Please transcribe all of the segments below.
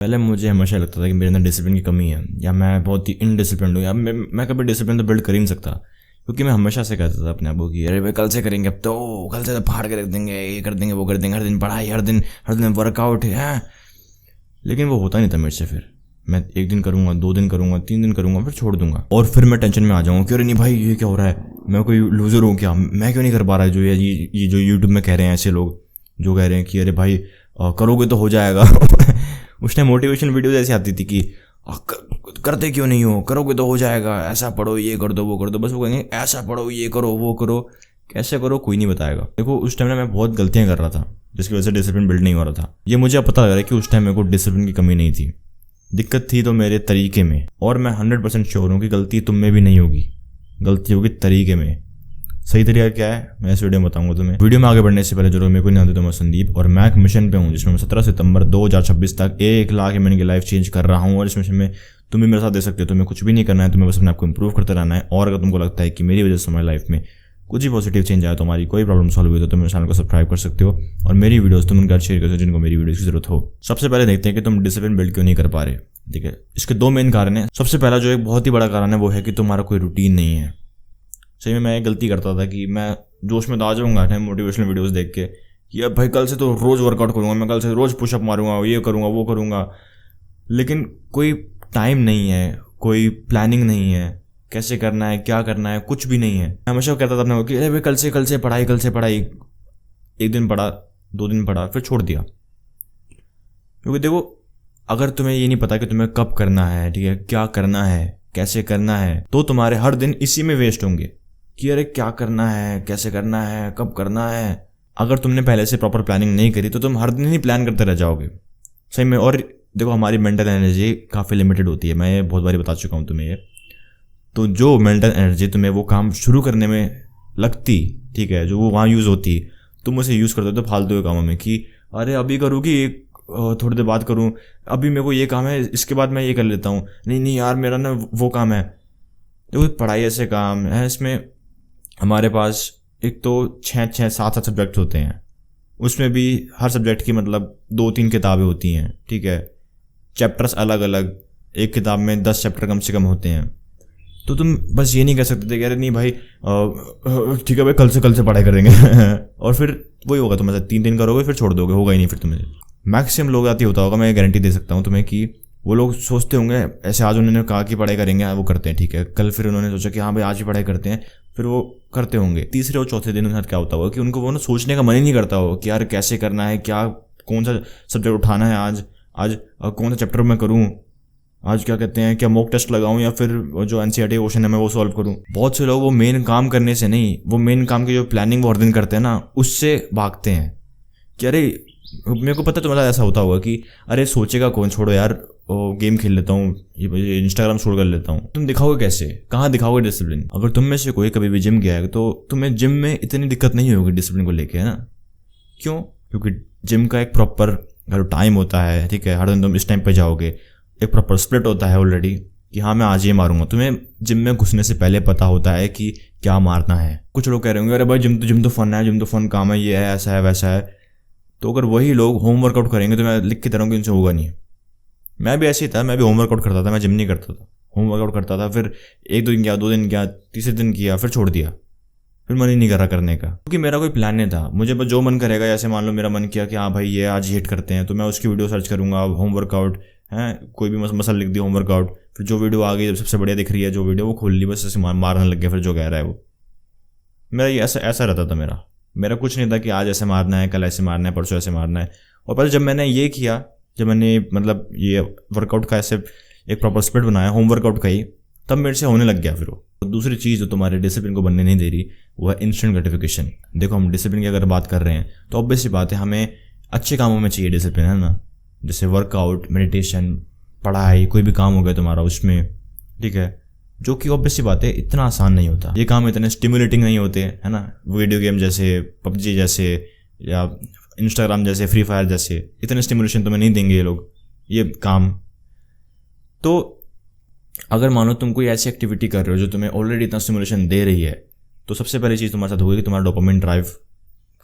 पहले मुझे हमेशा लगता था कि मेरे अंदर डिसिप्लिन की कमी है, या मैं बहुत ही इनडिसिप्लिन हूँ, या मैं कभी डिसिप्लिन तो बिल्ड कर ही नहीं सकता, क्योंकि मैं हमेशा से कहता था अपने आप को कि अरे भाई कल से करेंगे, अब तो कल से तो फाड़ के रख देंगे, ये कर देंगे वो कर देंगे, हर दिन पढ़ाई, हर दिन वर्कआउट है। लेकिन वो होता नहीं था मेरे से। फिर मैं 1 दिन करूँगा, 2 दिन करूँगा, 3 दिन करूँगा, फिर छोड़ दूंगा, और फिर मैं टेंशन में आ जाऊँगा कि अरे नहीं भाई ये क्या हो रहा है, मैं कोई लूजर हूँ क्या, मैं क्यों नहीं कर पा रहा है। जो ये जो यूट्यूब में कह रहे हैं ऐसे लोग जो कह रहे हैं कि अरे भाई करोगे तो हो जाएगा। उस टाइम मोटिवेशनल वीडियोज ऐसी आती थी कि करते क्यों नहीं हो, करोगे तो हो जाएगा, ऐसा पढ़ो, ये कर दो, वो कर दो, बस वो कहेंगे ऐसा पढ़ो, ये करो, वो करो, कैसे करो कोई नहीं बताएगा। देखो उस टाइम ना मैं बहुत गलतियां कर रहा था, जिसकी वजह से डिसिप्लिन बिल्ड नहीं हो रहा था। ये मुझे अब पता लग रहा है कि उस टाइम मेरे को डिसिप्लिन की कमी नहीं थी, दिक्कत थी तो मेरे तरीके में। और मैं 100% श्योर हूँ कि गलती तुम में भी नहीं होगी, गलती होगी तरीके में। सही तरीका क्या है मैं इस वीडियो में बताऊंगा तुम्हें। वीडियो में आगे बढ़ने से पहले जरूर मेरे को नहीं जानते तो मैं संदीप, और मैं एक मिशन पे हूँ जिसमें मैं 17 सितंबर 2026 तक 1 लाख एमएन की लाइफ चेंज कर रहा हूँ। और इस मिशन में तुम भी मेरे साथ दे सकते हो। तुम्हें कुछ भी नहीं करना है, तुम्हें बस अपने आपको इंप्रूव करते रहना है। और अगर तुमको लगता है कि मेरी वजह से तुम्हारी लाइफ में कुछ ही पॉजिटिव चेंज आया, तुम्हारी कोई प्रॉब्लम सॉल्व हुई, तो तुम मेरे चैनल को सब्सक्राइब कर सकते हो और मेरी वीडियोस तुम उनके साथ शेयर कर सकते हो जिनको मेरी वीडियोस की जरूरत हो। सबसे पहले देखते हैं कि तुम डिसिप्लिन बिल्ड क्यों नहीं कर पा रहे। ठीक है, इसके 2 मेन कारण हैं। सबसे पहला जो एक बहुत ही बड़ा कारण है वो है कि तुम्हारा कोई रूटीन नहीं है। सही में मैं एक गलती करता था कि मैं जोश में तो आ जाऊंगा मोटिवेशनल वीडियोस देख के कि अब भाई कल से तो रोज वर्कआउट करूंगा, मैं कल से रोज पुशअप मारूंगा, ये करूंगा वो करूंगा, लेकिन कोई टाइम नहीं है, कोई प्लानिंग नहीं है, कैसे करना है, क्या करना है, कुछ भी नहीं है। मैं हमेशा कहता था अपने को कि अरे भाई कल से पढ़ाई। 1 दिन पढ़ा, 2 दिन पढ़ा, फिर छोड़ दिया। क्योंकि देखो अगर तुम्हें ये नहीं पता कि तुम्हें कब करना है, ठीक है, क्या करना है, कैसे करना है, तो तुम्हारे हर दिन इसी में वेस्ट होंगे कि अरे क्या करना है, कैसे करना है, कब करना है। अगर तुमने पहले से प्रॉपर प्लानिंग नहीं करी तो तुम हर दिन ही प्लान करते रह जाओगे। सही में। और देखो हमारी मेंटल एनर्जी काफ़ी लिमिटेड होती है, मैं ये बहुत बार बता चुका हूँ तुम्हें ये। तो जो मेंटल एनर्जी तुम्हें वो काम शुरू करने में लगती, ठीक है, जो वो वहाँ यूज़ होती, तुम उसे यूज़ करते हो तो फालतू के कामों में कि अरे अभी करूँ कि थोड़ी देर बाद करूँ, अभी मेरे को ये काम है, इसके बाद मैं ये कर लेता हूँ, नहीं यार मेरा ना वो काम है। देखो पढ़ाई ऐसे काम है, इसमें हमारे पास एक तो 6-7 सब्जेक्ट होते हैं, उसमें भी हर सब्जेक्ट की मतलब 2-3 किताबें होती हैं, ठीक है, चैप्टर्स अलग अलग, एक किताब में 10 चैप्टर कम से कम होते हैं। तो तुम बस ये नहीं कह सकते थे कि अरे नहीं भाई ठीक है भाई कल से पढ़ाई करेंगे और फिर वही होगा, तुम 3 दिन करोगे फिर छोड़ दोगे, होगा ही नहीं फिर तुम्हें। मैक्सिमम लोग आती होता होगा, मैं गारंटी दे सकता हूँ तुम्हें कि वो लोग सोचते होंगे ऐसे, आज उन्होंने कहा कि पढ़ाई करेंगे, वो करते हैं, ठीक है, कल फिर उन्होंने सोचा कि हाँ भाई आज ही पढ़ाई करते हैं, फिर वो करते होंगे। तीसरे और चौथे दिन उनके साथ क्या होता होगा कि उनको वो ना सोचने का मन ही नहीं करता हो कि यार कैसे करना है, क्या कौन सा सब्जेक्ट उठाना है, आज कौन सा चैप्टर मैं करूँ, आज क्या कहते हैं, क्या मॉक टेस्ट लगाऊं या फिर जो एनसीईआरटी क्वेश्चन है मैं वो सॉल्व करूं। बहुत से लोग वो मेन काम करने से नहीं, वो मेन काम की जो प्लानिंग वो हर दिन करते हैं ना, उससे भागते हैं कि अरे मेरे को पता है तुम्हारा ऐसा होता होगा कि अरे सोचेगा कौन, छोड़ो यार गेम खेल लेता हूँ, ये इंस्टाग्राम छोड़ कर लेता हूँ। तुम दिखाओगे कैसे, कहाँ दिखाओगे डिसिप्लिन। अगर तुम में से कोई कभी भी जिम गया है तो तुम्हें जिम में इतनी दिक्कत नहीं होगी डिसिप्लिन को लेके, है ना। क्यों? क्योंकि जिम का एक प्रॉपर टाइम होता है, ठीक है, हर दिन तुम इस टाइम पर जाओगे, एक प्रॉपर स्प्लिट होता है ऑलरेडी कि हाँ मैं आज ये मारूंगा। तुम्हें जिम में घुसने से पहले पता होता है कि क्या मारना है। कुछ लोग कह रहे होंगे अरे भाई जिम तो फन है, जिम तो फन काम है, ये है, ऐसा है, वैसा है। तो अगर वही लोग होम वर्कआउट करेंगे तो मैं लिख के दे रहा हूँ कि इनसे होगा नहीं। मैं भी ऐसे ही था, मैं भी होम वर्कआउट करता था, मैं जिम नहीं करता था, होम वर्कआउट करता था। फिर 1 दिन किया, 2 दिन किया, तीसरे दिन किया, फिर छोड़ दिया, फिर मन ही नहीं कर रहा करने का, क्योंकि मेरा कोई प्लान नहीं था। मुझे बस जो मन करेगा, जैसे मान लो मेरा मन किया कि हाँ भाई ये आज हिट करते हैं, तो मैं उसकी वीडियो सर्च करूँगा, होम वर्कआउट है, कोई भी मसल लिख दी होम वर्कआउट, फिर जो वीडियो आ गई सबसे बढ़िया दिख रही है जो वीडियो, वो खोल ली, बस ऐसे मारने लग गया फिर जो कह रहा है वो। मेरा ये ऐसा रहता था। मेरा कुछ नहीं था कि आज ऐसे मारना है, कल ऐसे मारना है, परसों ऐसे मारना है। और पहले जब मैंने ये किया, जब मैंने मतलब ये वर्कआउट का ऐसे एक प्रॉपर स्प्लिट बनाया होम वर्कआउट का ही, तब मेरे से होने लग गया फिर वो। तो दूसरी चीज़ जो तुम्हारे डिसिप्लिन को बनने नहीं दे रही वो है इंस्टेंट ग्रेटिफिकेशन। देखो हम डिसिप्लिन की अगर बात कर रहे हैं तो ऑब्वियस सी बात है हमें अच्छे कामों में चाहिए डिसिप्लिन, है ना, जैसे वर्कआउट, मेडिटेशन, पढ़ाई, कोई भी काम हो गया तुम्हारा उसमें, ठीक है, जो कि ऑब्वियस सी बात है इतना आसान नहीं होता। ये काम इतने स्टिमुलेटिंग नहीं होते, है ना, वीडियो गेम जैसे, पबजी जैसे, या इंस्टाग्राम जैसे, फ्री फायर जैसे, इतने स्टिमुलेशन तुम्हें नहीं देंगे ये लोग, ये काम। तो अगर मानो तुम कोई ऐसी एक्टिविटी कर रहे हो जो तुम्हें ऑलरेडी इतना स्टिमुलेशन दे रही है, तो सबसे पहली चीज़ तुम्हारे साथ होगी कि तुम्हारा डोपामिन ड्राइव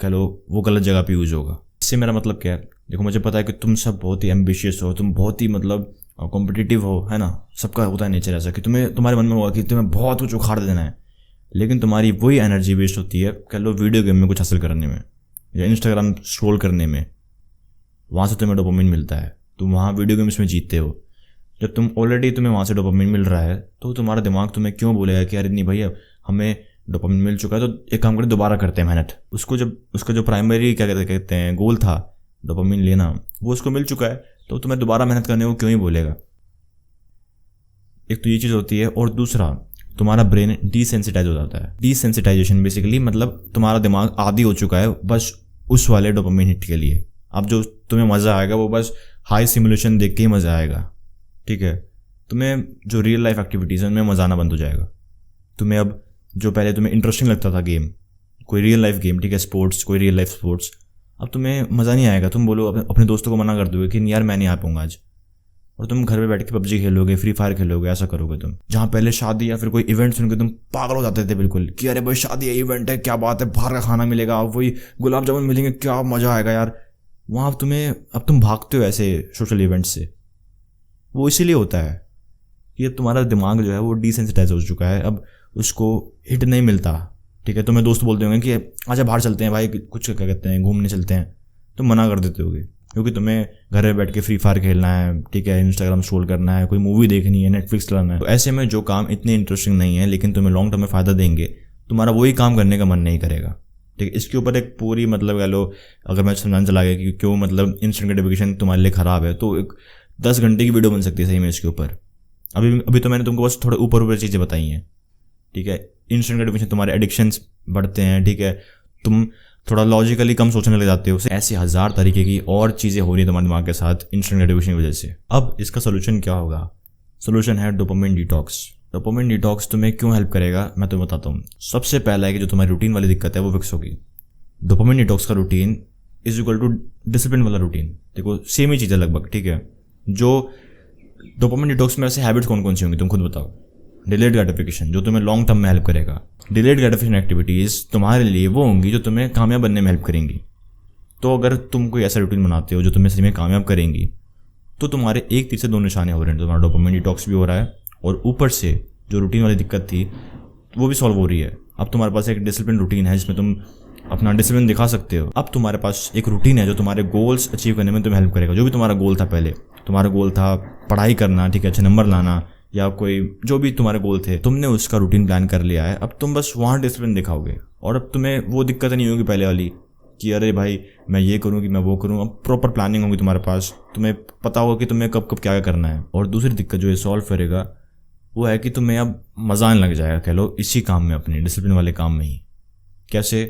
कह लो वो गलत जगह पे यूज होगा। इससे मेरा मतलब क्या है, देखो मुझे पता है कि तुम सब बहुत ही एम्बिशियस हो, तुम बहुत ही मतलब कॉम्पिटिटिव हो, है ना। सबका होता है नेचर ऐसा कि तुम्हारे मन में होगा कि तुम्हें बहुत कुछ उखाड़ देना है, लेकिन तुम्हारी वही एनर्जी वेस्ट होती है कह लो वीडियो गेम में कुछ हासिल करने में या इंस्टाग्राम स्क्रॉल करने में। वहाँ से तुम्हें डोपामिन मिलता है, तुम वहाँ वीडियो गेम्स में जीतते हो। जब तुम्हें वहाँ से डोपामिन मिल रहा है तो तुम्हारा दिमाग तुम्हें क्यों बोलेगा कि अरे नहीं भैया हमें डोपामिन मिल चुका है तो एक काम करें दोबारा करते हैं मेहनत। उसका जो प्राइमरी क्या कहते हैं गोल था डोपामिन लेना, वो उसको मिल चुका है, तो तुम्हें दोबारा मेहनत करने को क्यों ही बोलेगा। एक तो ये चीज़ होती है, और दूसरा तुम्हारा ब्रेन डिसेंसिटाइज हो जाता है। डिसेंसिटाइजेशन बेसिकली मतलब तुम्हारा दिमाग आदी हो चुका है बस उस वाले डोपामिन हिट के लिए। अब जो तुम्हें मज़ा आएगा वो बस हाई सिमुलेशन देख के ही मज़ा आएगा, ठीक है। तुम्हें जो रियल लाइफ एक्टिविटीज़ हैं उनमें मज़ा आना बंद हो जाएगा। तुम्हें अब जो पहले तुम्हें इंटरेस्टिंग लगता था गेम, कोई रियल लाइफ गेम, ठीक है, स्पोर्ट्स, कोई रियल लाइफ स्पोर्ट्स, अब तुम्हें मज़ा नहीं आएगा। तुम बोलो अपने दोस्तों को मना कर दोगे कि यार मैं नहीं आ पाऊंगा आज, और तुम घर पे बैठ के पबजी खेलोगे, फ्री फायर खेलोगे, ऐसा करोगे तुम। जहाँ पहले शादी या फिर कोई इवेंट सुन के तुम पागल हो जाते थे बिल्कुल कि अरे भाई शादी है, इवेंट है, क्या बात है, बाहर का खाना मिलेगा, वही गुलाब जामुन मिलेंगे, क्या मज़ा आएगा यार। वहाँ अब तुम भागते हो ऐसे सोशल इवेंट्स से। वो इसीलिए होता है कि अब तुम्हारा दिमाग जो है वो डिसेंसिटाइज हो चुका है, अब उसको हिट नहीं मिलता, ठीक है। तुम्हें दोस्त बोलते होंगे कि आजा बाहर चलते हैं भाई, कुछ क्या कहते हैं घूमने चलते हैं, तुम मना कर देते होगे क्योंकि तुम्हें घर में बैठ के फ्री फायर खेलना है, ठीक है, इंस्टाग्राम स्क्रॉल करना है, कोई मूवी देखनी है, नेटफ्लिक्स चलाना है। तो ऐसे में जो काम इतने इंटरेस्टिंग नहीं है लेकिन तुम्हें लॉन्ग टर्म में फ़ायदा देंगे, तुम्हारा वही काम करने का मन नहीं करेगा, ठीक है। इसके ऊपर एक पूरी मतलब कह लो अगर मैं समझाना चला गया कि क्यों मतलब इंस्टेंट ग्रेटिफिकेशन तुम्हारे लिए ख़राब है, तो एक 10 घंटे की वीडियो बन सकती है सही में इसके ऊपर। अभी तो मैंने तुमको बस थोड़े ऊपर चीज़ें बताई हैं, ठीक है। इंस्टेंट ग्रेटिफिकेशन तुम्हारे एडिक्शंस बढ़ते हैं, ठीक है, तुम थोड़ा लॉजिकली कम सोचने लग जाते हो। ऐसे 1000 तरीके की और चीज़ें हो रही हैं तुम्हारे दिमाग के साथ इंस्टेंट ग्रेटिफिकेशन की वजह से। अब इसका सोल्यूशन क्या होगा? सोल्यूशन है डोपामिन डिटॉक्स। डोपामिन डिटॉक्स तुम्हें क्यों हेल्प करेगा मैं तुम्हें बताता हूँ। सबसे पहला है कि जो तुम्हारी रूटीन वाली दिक्कत है वो फिक्स होगी। डोपामिन डिटॉक्स का routine is equal to discipline वाला रूटीन। देखो सेम ही चीज़ है लगभग, ठीक है। जो डोपामिन डिटॉक्स में ऐसे हैबिट्स कौन कौन सी होंगी तुम खुद बताओ। डिलेड ग्रेटिफिकेशन जो तुम्हें लॉन्ग टर्म में हेल्प करेगा। डिलेड ग्रेटिफिकेशन एक्टिविटीज़ तुम्हारे लिए वो होंगी जो तुम्हें कामयाब बनने में हेल्प करेंगी। तो अगर तुम कोई ऐसा रूटीन बनाते हो जो तुम्हें सही में कामयाब करेंगी, तो तुम्हारे एक तीर से दो निशाने हो रहे हैं। तुम्हारा डोपामिन डिटॉक्स भी हो रहा है और ऊपर से जो रूटीन वाली दिक्कत थी वो भी सॉल्व हो रही है। अब तुम्हारे पास एक डिसिप्लिन रूटीन है जिसमें तुम अपना डिसिप्लिन दिखा सकते हो। अब तुम्हारे पास एक रूटीन है जो तुम्हारे गोल्स अचीव करने में तुम्हें हेल्प करेगा। जो भी तुम्हारा गोल था पहले, तुम्हारा गोल था पढ़ाई करना, ठीक है, अच्छे नंबर लाना, या कोई जो भी तुम्हारे गोल थे, तुमने उसका रूटीन प्लान कर लिया है। अब तुम बस वहाँ डिसिप्लिन दिखाओगे और अब तुम्हें वो दिक्कत नहीं होगी पहले वाली कि अरे भाई मैं ये करूँ कि मैं वो करूँ। अब प्रॉपर प्लानिंग होगी तुम्हारे पास, तुम्हें पता होगा कि तुम्हें कब कब क्या करना है। और दूसरी दिक्कत जो ये सॉल्व करेगा वो है कि तुम्हें अब मज़ा आने लग जाएगा कह लो इसी काम में, अपने डिसिप्लिन वाले काम में ही। कैसे?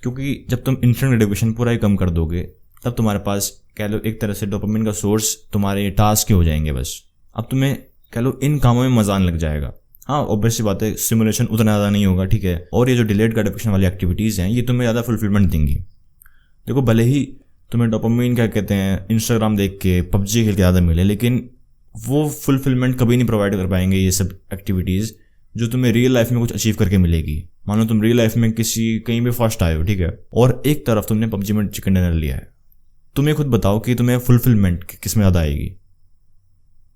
क्योंकि जब तुम इंस्टेंट ग्रेटिफिकेशन पूरा ही कम कर दोगे तब तुम्हारे पास कह लो एक तरह से डोपामिन का सोर्स तुम्हारे टास्क के हो जाएंगे बस। अब तुम्हें कह लो इन कामों में मज़ा आने लग जाएगा। हाँ ऑब्वियस सी बात है, सिमुलेशन उतना ज़्यादा नहीं होगा, ठीक है। और ये जो डिलेड ग्रेटिफिकेशन वाली एक्टिविटीज़ हैं ये तुम्हें ज़्यादा फुलफिलमेंट देंगी। देखो भले ही तुम्हें डोपामिन क्या कहते हैं इंस्टाग्राम देख के, पबजी खेल के ज़्यादा मिले, लेकिन वो फुलफिलमेंट कभी नहीं प्रोवाइड कर पाएंगे ये सब एक्टिविटीज़ जो तुम्हें रियल लाइफ में कुछ अचीव करके मिलेगी। मान लो तुम रियल लाइफ में कहीं भी फर्स्ट आए हो, ठीक है, और एक तरफ तुमने पबजी में चिकन डिनर लिया है। तुम्हें खुद बताओ कि तुम्हें फुलफिलमेंट किस में ज़्यादा आएगी।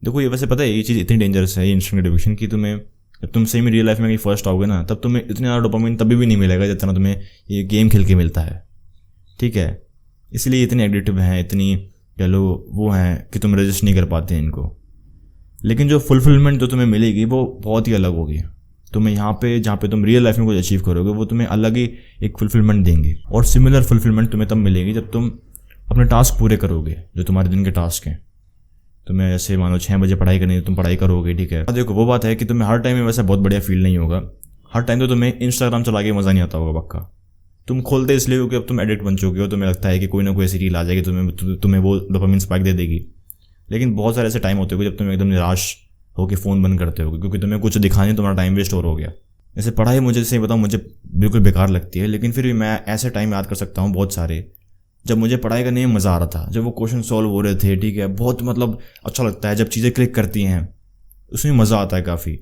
देखो ये वैसे पता है ये चीज़ इतनी डेंजरस है ये इंस्टेंट ग्रेटिफिकेशन की तुम्हें जब तुम सही में रियल लाइफ में कहीं फर्स्ट आओगे ना तब तुम्हें इतना ज़्यादा डोपामिन तभी भी नहीं मिलेगा जितना तुम्हें ये गेम खेल के मिलता है, ठीक है। इसलिए इतनी एडिक्टिव हैं, इतनी कह लो वो हैं कि तुम रजिस्ट नहीं कर पाते हैं इनको। लेकिन जो फुलफिलमेंट जो तुम्हें मिलेगी वो बहुत ही अलग होगी। तुम्हें यहाँ पे जहाँ पे तुम रियल लाइफ में कुछ अचीव करोगे वो तुम्हें अलग ही एक फुलफिलमेंट देंगे। और सिमिलर फुलफिलमेंट तुम्हें तब मिलेगी जब तुम अपने टास्क पूरे करोगे जो तुम्हारे दिन के टास्क हैं। तुम्हें ऐसे मानो 6 बजे पढ़ाई करनी है, तुम पढ़ाई करोगे, ठीक है। देखो वो बात है कि तुम्हें हर टाइम में वैसे बहुत बढ़िया फील नहीं होगा। हर टाइम तो तुम्हें इंस्टाग्राम चला के मज़ा नहीं आता होगा पक्का। तुम खोलते इसलिए हो कि अब तुम एडिक्ट बन चुके हो, तुम्हें लगता है कि कोई ना कोई ऐसी रील आ जाएगी तुम्हें वो डोपामिन स्पाइक दे देगी। लेकिन बहुत सारे ऐसे टाइम होते होंगे जब तुम एकदम निराश होकर फ़ोन बंद करते हो क्योंकि तुम्हें कुछ दिखाने तुम्हारा टाइम वेस्ट हो गया। जैसे पढ़ाई मुझे सही बताऊँ मुझे बिल्कुल बेकार लगती है, लेकिन फिर भी मैं ऐसे टाइम याद कर सकता हूँ बहुत सारे जब मुझे पढ़ाई करने में मज़ा आ रहा था, जब वो क्वेश्चन सॉल्व हो रहे थे, ठीक है, बहुत मतलब अच्छा लगता है जब चीज़ें क्लिक करती हैं, उसमें मज़ा आता है काफ़ी।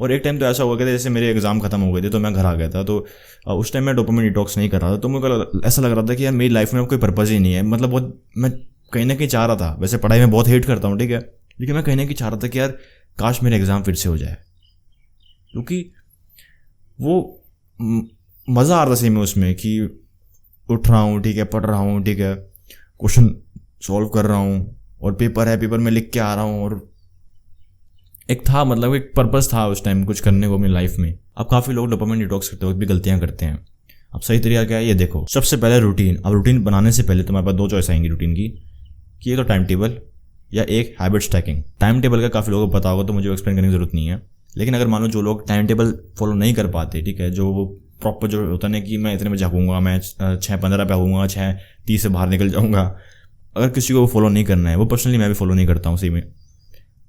और एक टाइम तो ऐसा हो गया था जैसे मेरे एग्जाम खत्म हो गए थे तो मैं घर आ गया था, तो उस टाइम मैं डोपामिन डिटॉक्स नहीं कर रहा था, तो मुझे ऐसा लग रहा था कि यार मेरी लाइफ में कोई पर्पज़ ही नहीं है। मतलब बहुत मैं कहीं ना कहीं चाह रहा था, वैसे पढ़ाई में बहुत हेट करता हूँ ठीक है, लेकिन मैं कहीं ना कहीं चाह रहा था कि यार काश मेरा एग्ज़ाम फिर से हो जाए, क्योंकि वो मज़ा आ रहा था सही में उसमें कि उठ रहा हूँ ठीक है, पढ़ रहा हूँ ठीक है, क्वेश्चन सॉल्व कर रहा हूँ और पेपर है, पेपर में लिख के आ रहा हूँ, और एक था मतलब एक पर्पस था उस टाइम कुछ करने को अपनी लाइफ में। अब काफ़ी लोग डोपामिन डिटॉक्स करते वक्त भी गलतियाँ करते हैं। अब सही तरीका क्या है ये देखो, सबसे पहले रूटीन। अब रूटीन बनाने से पहले तुम्हारे पास दो चॉइस आएंगी रूटीन की, कि एक तो टाइम टेबल या एक हैबिट स्टैकिंग। टाइम टेबल का काफ़ी लोगों को पता होगा तो मुझे एक्सप्लेन करने की जरूरत नहीं है, लेकिन अगर मान लो जो लोग टाइम टेबल फॉलो नहीं कर पाते ठीक है, जो वो प्रॉपर जो होता है ना कि मैं इतने बजे जागूंगा, मैं 6:15 पे आऊँगा, 6:30 से बाहर निकल जाऊँगा, अगर किसी को वो फॉलो नहीं करना है, वो पर्सनली मैं भी फॉलो नहीं करता हूँ सही में।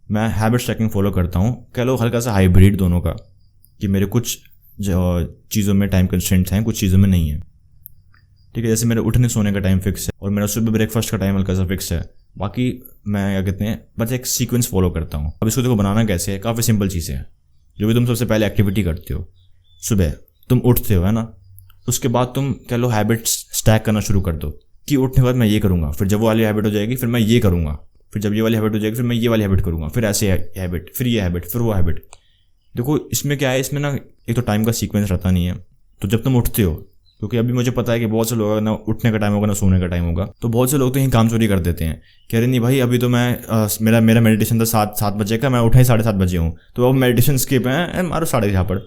मैं हैबिट ट्रैकिंग फॉलो करता हूँ, कह लो हल्का सा हाइब्रिड दोनों का, कि मेरे कुछ चीज़ों में टाइम कंस्ट्रेंट्स हैं, कुछ चीज़ों में नहीं है ठीक है। जैसे मेरे उठने सोने का टाइम फिक्स है और मेरा सुबह ब्रेकफास्ट का टाइम हल्का सा फिक्स है, बाकी मैं क्या कहते हैं बस एक सीक्वेंस फॉलो करता हूँ। अब इसको देखो बनाना कैसे है, काफ़ी सिंपल चीज़ें हैं। जो भी तुम सबसे पहले एक्टिविटी करते हो, सुबह तुम उठते हो है ना, उसके बाद तुम कह लो हैबिट्स स्टैक करना शुरू कर दो कि उठने के बाद मैं ये करूँगा, फिर जब वो वाली हैबिट हो जाएगी फिर मैं ये करूँगा, फिर जब ये वाली हैबिट हो जाएगी फिर मैं ये वाली हैबिट करूँगा, फिर ऐसे हैबिट, फिर ये हैबिट, फिर वो हैबिट। देखो इसमें क्या है, इसमें ना एक तो टाइम का सीक्वेंस रहता नहीं है। तो जब तुम उठते हो, क्योंकि अभी मुझे पता है कि बहुत से लोग ना उठने का टाइम होगा ना सोने का टाइम होगा, तो बहुत से लोग तो यहीं काम चोरी कर देते हैं, कह रहे नहीं भाई अभी तो मैं मेरा मेडिटेशन था 7 बजे का, मैं उठा ही 7:30 बजे हूँ, तो अब मेडिटेशन स्किप है, मारो 6:30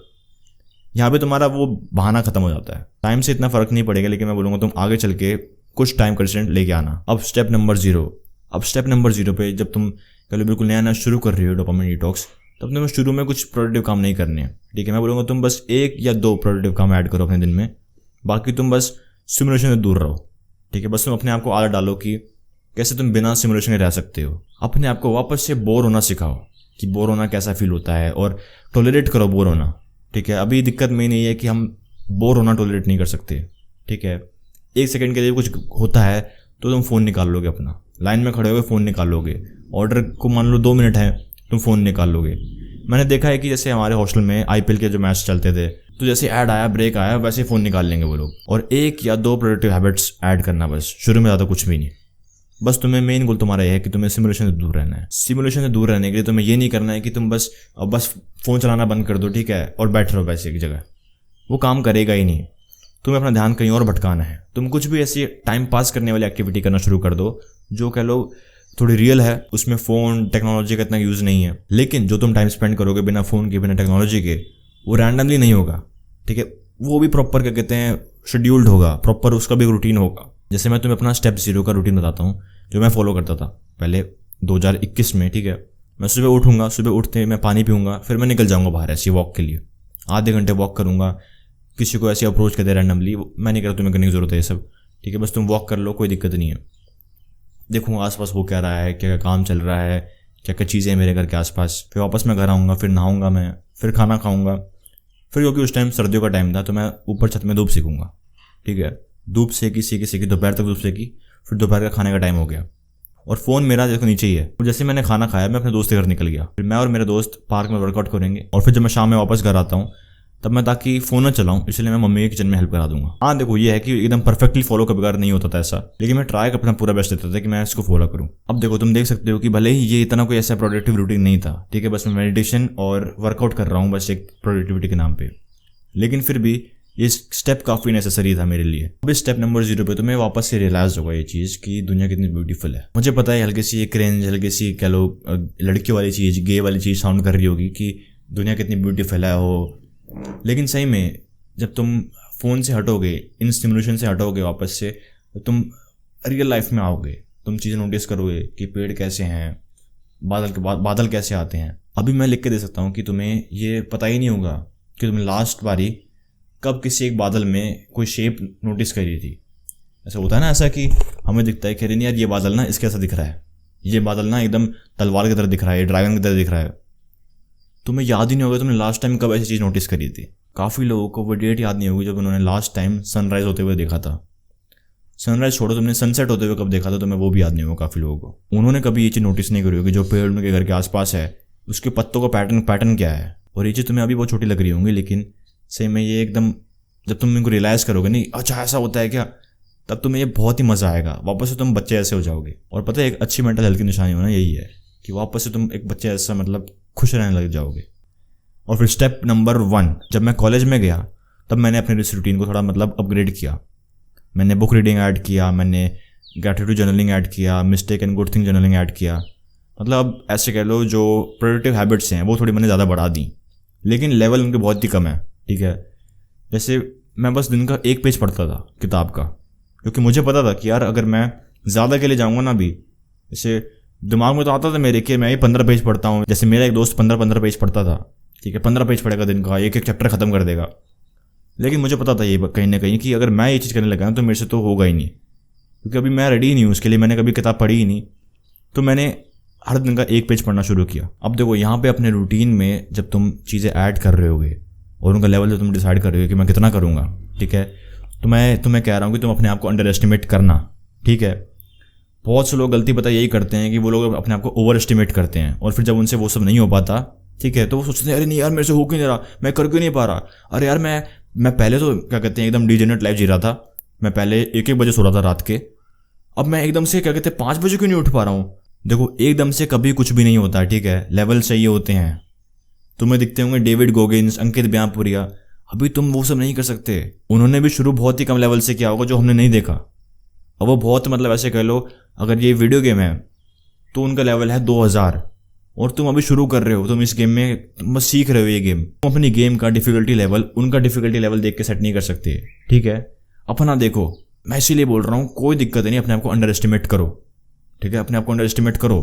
यहाँ पे तुम्हारा वो बहाना खत्म हो जाता है। टाइम से इतना फर्क नहीं पड़ेगा, लेकिन मैं बोलूँगा तुम आगे चल के कुछ टाइम कंस्ट्रेंट लेके आना। अब स्टेप नंबर 0। अब स्टेप नंबर 0 पे जब तुम कल बिल्कुल नया शुरू कर रही हो डोपामिन डिटॉक्स, तब तुम्हें शुरू में कुछ प्रोडक्टिव काम नहीं करने हैं ठीक है। मैं बोलूँगा तुम बस 1 या 2 प्रोडक्टिव काम ऐड करो अपने दिन में, बाकी तुम बस सिमुलेशन से दूर रहो ठीक है। बस तुम अपने आप को आदत डालो कि कैसे तुम बिना सिमुलेशन के रह सकते हो। अपने आप को वापस से बोर होना सिखाओ कि बोर होना कैसा फील होता है, और टॉलरेट करो बोर होना ठीक है। अभी दिक्कत में नहीं है कि हम बोर होना टॉलरेट नहीं कर सकते ठीक है। 1 सेकंड के लिए कुछ होता है तो तुम फ़ोन निकाल लोगे, अपना लाइन में खड़े हो गए फ़ोन निकाल लोगे, ऑर्डर को मान लो 2 मिनट है तुम फ़ोन निकाल लोगे। मैंने देखा है कि जैसे हमारे हॉस्टल में IPL के जो मैच चलते थे, तो जैसे ऐड आया, ब्रेक आया, वैसे फ़ोन निकाल लेंगे वो लोग। और 1 या 2 प्रोडक्टिव हैबिट्स ऐड करना बस, शुरू में ज़्यादा कुछ भी नहीं। बस तुम्हें मेन गोल तुम्हारा ये है कि तुम्हें सिमुलेशन से दूर रहना है। सिमुलेशन से दूर रहने के लिए तुम्हें ये नहीं करना है कि तुम बस फ़ोन चलाना बंद कर दो ठीक है और बैठ रहो वैसे एक जगह, वो काम करेगा ही नहीं। तुम्हें अपना ध्यान कहीं और भटकाना है। तुम कुछ भी ऐसी टाइम पास करने वाली एक्टिविटी करना शुरू कर दो जो कह लो थोड़ी रियल है, उसमें फ़ोन टेक्नोलॉजी का इतना यूज़ नहीं है, लेकिन जो तुम टाइम स्पेंड करोगे बिना फ़ोन के बिना टेक्नोलॉजी के, वो रैंडमली नहीं होगा ठीक है। वो भी प्रॉपर क्या कहते हैं शेड्यूल्ड होगा, प्रॉपर उसका भी रूटीन होगा। जैसे मैं तुम्हें अपना स्टेप 0 का रूटीन बताता हूँ जो मैं फॉलो करता था पहले 2021 में ठीक है। मैं सुबह उठूँगा, सुबह उठते मैं पानी पीऊँगा, फिर मैं निकल जाऊँगा बाहर ऐसे वॉक के लिए, आधे घंटे वॉक करूँगा। किसी को ऐसे अप्रोच करते रैंडमली, मैं नहीं करता, तुम्हें करने की ज़रूरत है ये सब ठीक है। बस तुम वॉक कर लो, कोई दिक्कत नहीं है। देखूँगा आसपास हो क्या रहा है, क्या क्या काम चल रहा है, क्या क्या चीज़ें हैं मेरे घर के आसपास। फिर वापस मैं घर आऊँगा, फिर नहाऊँगा मैं, फिर खाना खाऊँगा। फिर क्योंकि उस टाइम सर्दियों का टाइम था तो मैं ऊपर छत में धूप सेकूँगा ठीक है। धूप सेकी दोपहर तक धूप सेकी, फिर दोपहर का खाने का टाइम हो गया और फ़ोन मेरा देखो नीचे ही है। और जैसे मैंने खाना खाया मैं अपने दोस्त के घर निकल गया, फिर मैं और मेरे दोस्त पार्क में वर्कआउट करेंगे। और फिर जब मैं शाम में वापस घर आता हूँ तब मैं ताकि फ़ोन न चलाऊँ इसलिए मैं मम्मी के किचन में हेल्प करा दूंगा। हाँ देखो ये है कि एकदम परफेक्टली फॉलो कभी नहीं होता था ऐसा, लेकिन मैं ट्राई अपना पूरा बेस्ट देता था कि मैं इसको फॉलो करूँ। अब देखो तुम देख सकते हो कि भले ही ये इतना कोई ऐसा प्रोडक्टिव रूटीन नहीं था ठीक है, बस मैं मेडिटेशन और वर्कआउट कर रहा हूँ बस एक प्रोडक्टिविटी के नाम पे, लेकिन फिर भी ये स्टेप काफ़ी नेसेसरी था मेरे लिए। अब इस स्टेप नंबर 0 पे तुम्हें वापस से रियलाइज होगा ये चीज़ कि दुनिया कितनी ब्यूटीफुल है। मुझे पता है हल्की सी एक क्रेंज, हल्की सी कह लो लड़कियों वाली चीज़, गे वाली चीज़ साउंड कर रही होगी कि दुनिया कितनी ब्यूटीफुल है हो, लेकिन सही में जब तुम फ़ोन से हटोगे, इन स्टिमुलेशन से हटोगे वापस से, तो तुम रियल लाइफ में आओगे, तुम चीज़ें नोटिस करोगे कि पेड़ कैसे हैं, बादल कैसे आते हैं। अभी मैं लिख के दे सकता हूँ कि तुम्हें ये पता ही नहीं होगा कि तुमने लास्ट बारी कब किसी एक बादल में कोई शेप नोटिस करी थी। ऐसा होता है ना, ऐसा कि हमें दिखता है कि अरे नहीं यार ये बादल ना इसके ऐसा दिख रहा है, ये बादल ना एकदम तलवार की तरह दिख रहा है, ड्रैगन की तरह दिख रहा है। तुम्हें याद ही नहीं होगा तुमने लास्ट टाइम कब ऐसी चीज़ नोटिस करी थी। काफ़ी लोगों को वो डेट याद नहीं होगी जब उन्होंने लास्ट टाइम सनराइज़ होते हुए देखा था। सनराइज़ छोड़ो, तुमने सनसेट होते हुए कब देखा था तुम्हें वो भी याद नहीं होगा काफ़ी लोगों को। उन्होंने कभी ये चीज़ नोटिस नहीं करी होगी जो पेड़ उनके घर के आसपास है उसके पत्तों का पैटर्न क्या है, और ये चीज़ तुम्हें अभी बहुत छोटी लग रही होंगी, लेकिन सही में ये एकदम जब तुम इनको रियलाइज़ करोगे नहीं अच्छा ऐसा होता है क्या, तब तुम्हें ये बहुत ही मज़ा आएगा। वापस से तुम बच्चे ऐसे हो जाओगे। और पता है एक अच्छी मेंटल हेल्थ की निशानी होना यही है कि वापस से तुम एक बच्चे ऐसा मतलब खुश रहने लग जाओगे। और फिर स्टेप नंबर 1, जब मैं कॉलेज में गया तब मैंने अपने इस रूटीन को थोड़ा मतलब अपग्रेड किया। मैंने बुक रीडिंग ऐड किया, मैंने ग्रैटिट्यूड जर्नलिंग ऐड किया, mistake and good thing journaling add किया। मतलब अब ऐसे कह लो जो प्रोडक्टिव हैबिट्स हैं वो थोड़ी मैंने ज़्यादा बढ़ा दी, लेकिन लेवल उनके बहुत ही कम है। ठीक है, जैसे मैं बस दिन का 1 पेज पढ़ता था किताब का, क्योंकि मुझे पता था कि यार अगर मैं ज़्यादा के लिए जाऊँगा ना, भी जैसे दिमाग में तो आता था मेरे कि मैं ये 15 पेज पढ़ता हूँ। जैसे मेरा एक दोस्त 15 पेज पढ़ता था, ठीक है, 15 पेज पढ़ेगा दिन का, एक चैप्टर ख़त्म कर देगा। लेकिन मुझे पता था ये कहीं ना कहीं कि अगर मैं ये चीज़ करने लगा तो मेरे से तो होगा ही नहीं, क्योंकि अभी मैं रेडी ही नहीं हूँ उसके लिए, मैंने कभी किताब पढ़ी ही नहीं। तो मैंने हर दिन का 1 पेज पढ़ना शुरू किया। अब देखो यहाँ पे अपने रूटीन में जब तुम चीज़ें ऐड कर रहे होगे और उनका लेवल जो तुम डिसाइड कर रहे हो कि मैं कितना करूँगा, ठीक है, तो मैं तुम्हें कह रहा हूँ कि तुम अपने आप को अंडर एस्टिमेट करना। ठीक है, बहुत से लोग गलती पता यही करते हैं कि वो लोग अपने आप को ओवर एस्टिमेट करते हैं, और फिर जब उनसे वो सब नहीं हो पाता, ठीक है, तो वो सोचते हैं अरे नहीं यार मेरे से हो क्यों नहीं रहा, मैं कर क्यों नहीं पा रहा। अरे यार मैं पहले तो क्या कहते हैं एकदम डिजेनरेट लाइफ जी रहा था। मैं पहले 1-1 बजे सो रहा था रात के, अब मैं एकदम से क्या कहते हैं 5 बजे क्यों नहीं उठ पा रहा हूँ। देखो एकदम से कभी कुछ भी नहीं होता, ठीक है, लेवल चाहिए होते हैं। तुम्हें दिखते होंगे डेविड गोगिन्स, अंकित ब्याहपुरिया, अभी तुम वो सब नहीं कर सकते। उन्होंने भी शुरू बहुत ही कम लेवल से किया होगा जो हमने नहीं देखा। अब वो बहुत मतलब ऐसे कह लो अगर ये वीडियो गेम है तो उनका लेवल है 2000, और तुम अभी शुरू कर रहे हो, तुम इस गेम में तुम बस सीख रहे हो ये गेम। तुम अपनी गेम का डिफिकल्टी लेवल उनका डिफिकल्टी लेवल देख के सेट नहीं कर सकते। ठीक है, अपना देखो, मैं इसीलिए बोल रहा हूँ कोई दिक्कत नहीं, अपने आप को अंडर एस्टिमेट करो। ठीक है, अपने आप को अंडर एस्टिमेट करो।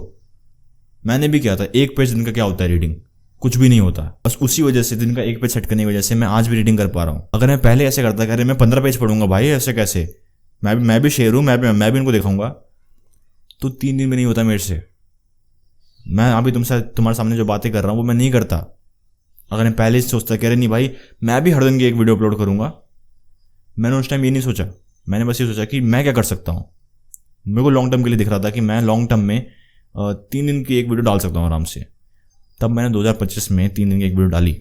मैंने भी किया था, 1 पेज दिन का क्या होता है रीडिंग, कुछ भी नहीं होता। बस उसी वजह से दिन का 1 पेज सेट करने की वजह से मैं आज भी रीडिंग कर पा रहा हूँ। अगर मैं पहले ऐसे करता कि अरे मैं 15 पेज पढ़ूंगा भाई, ऐसे कैसे, मैं भी शेर हूँ, मैं भी इनको दिखाऊंगा, तो 3 दिन में नहीं होता मेरे से। मैं अभी तुम्हारे सामने जो बातें कर रहा हूँ वो मैं नहीं करता। अगर मैं पहले से सोचता कि अरे नहीं भाई मैं भी हर दिन की एक वीडियो अपलोड करूँगा, मैंने उस टाइम ये नहीं सोचा। मैंने बस ये सोचा कि मैं क्या कर सकता हूँ। मेरे को लॉन्ग टर्म के लिए दिख रहा था कि मैं लॉन्ग टर्म में 3 दिन की एक वीडियो डाल सकता हूँ आराम से। तब मैंने 2025 में 3 दिन की एक वीडियो डाली,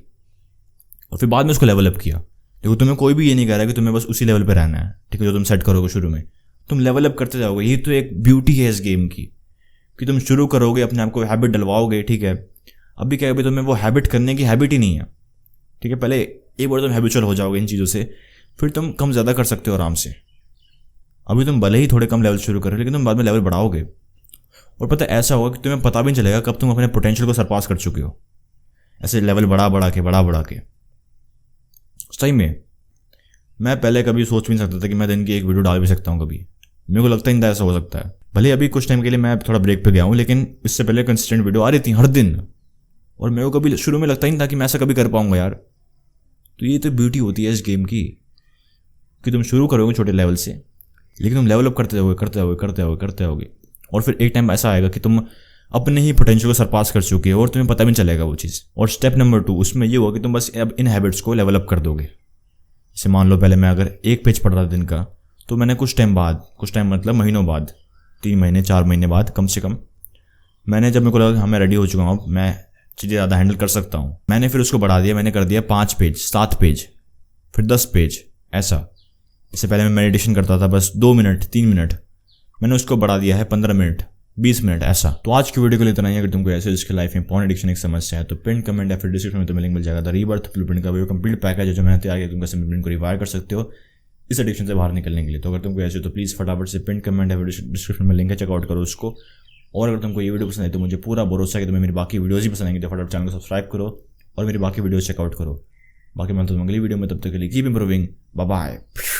और फिर बाद में उसको लेवल अप किया। देखो तुम्हें कोई भी ये नहीं कह रहा कि तुम्हें बस उसी लेवल पे रहना है, ठीक है, जो तुम सेट करोगे शुरू में, तुम लेवल अप करते जाओगे। यही तो एक ब्यूटी है इस गेम की, कि तुम शुरू करोगे, अपने आप को हैबिट डलवाओगे। ठीक है, अभी क्या अभी तुम्हें वो हैबिट करने की हैबिट ही नहीं है। ठीक है, पहले एक बार तुम हैबिचुअल हो जाओगे इन चीज़ों से, फिर तुम कम ज़्यादा कर सकते हो आराम से। अभी तुम भले ही थोड़े कम लेवल शुरू करो, लेकिन तुम बाद में लेवल बढ़ाओगे, और पता ऐसा होगा कि तुम्हें पता भी नहीं चलेगा कब तुम अपने पोटेंशियल को सरपास कर चुके हो। ऐसे लेवल बढ़ा के सही में मैं पहले कभी सोच भी नहीं सकता था कि मैं दिन की एक वीडियो डाल भी सकता हूँ। कभी मेरे को लगता ही नहीं था ऐसा हो सकता है। भले अभी कुछ टाइम के लिए मैं थोड़ा ब्रेक पे गया हूँ, लेकिन इससे पहले कंसिस्टेंट वीडियो आ रही थी हर दिन, और मेरे को कभी शुरू में लगता ही नहीं था कि मैं ऐसा कभी कर पाऊंगा यार। तो ये तो ब्यूटी होती है इस गेम की, कि तुम शुरू करोगे छोटे लेवल से, लेकिन तुम लेवल अप करते जाओगे, और फिर एक टाइम ऐसा आएगा कि तुम अपने ही पोटेंशियल को सरपास कर चुके हो और तुम्हें पता भी नहीं चलेगा वो चीज़। और स्टेप नंबर 2 उसमें ये हुआ कि तुम बस अब इन हैबिट्स को लेवल अप कर दोगे। जैसे मान लो पहले मैं अगर 1 पेज पढ़ रहा था दिन का, तो मैंने कुछ टाइम मतलब महीनों बाद, 3 महीने 4 महीने बाद कम से कम, मैंने जब मेरे को लगा कि हाँ मैं रेडी हो चुका हूँ, मैं चीज़ें ज़्यादा हैंडल कर सकता हूँ, मैंने फिर उसको बढ़ा दिया। मैंने कर दिया 5 पेज, 7 पेज, फिर 10 पेज ऐसा। इससे पहले मैं मेडिटेशन करता था बस 2 मिनट 3 मिनट, मैंने उसको बढ़ा दिया है 15 मिनट 20 मिनट ऐसा। तो आज की वीडियो को इतना ही। अगर तुमको ऐसे जिसके लाइफ में पॉर्न एडिक्शन एक समस्या है तो पिन कमेंट या फिर डिस्क्रिप्शन में तुम्हें लिंक मिल जाएगा। द रीबर्थ ब्लूप्रिंट का वो कंप्लीट पैकेज है जो मैंने तैयार किया, तुम कैसे ब्लूप्रिंट को रिवायर कर सकते हो इस एडिक्शन से बाहर निकलने के लिए। तो अगर तुमको ऐसे तो प्लीज़ फटाफट से पिन कमेंट या फिर डिस्क्रिप्शन में लिंक है, चेकआउट करो उसको। और अगर तुमको ये वीडियो पसंद है तो मुझे पूरा भरोसा है कि तुम्हें मेरी बाकी वीडियोज़ ही पसंद आएंगी, तो फटाफट चैनल को सब्सक्राइब करो और मेरी बाकी वीडियोज़ चेकआउट करो। बाकी मैं तो अगली वीडियो में, तब तक के लिए कीप इंप्रूविंग, बाय बाय।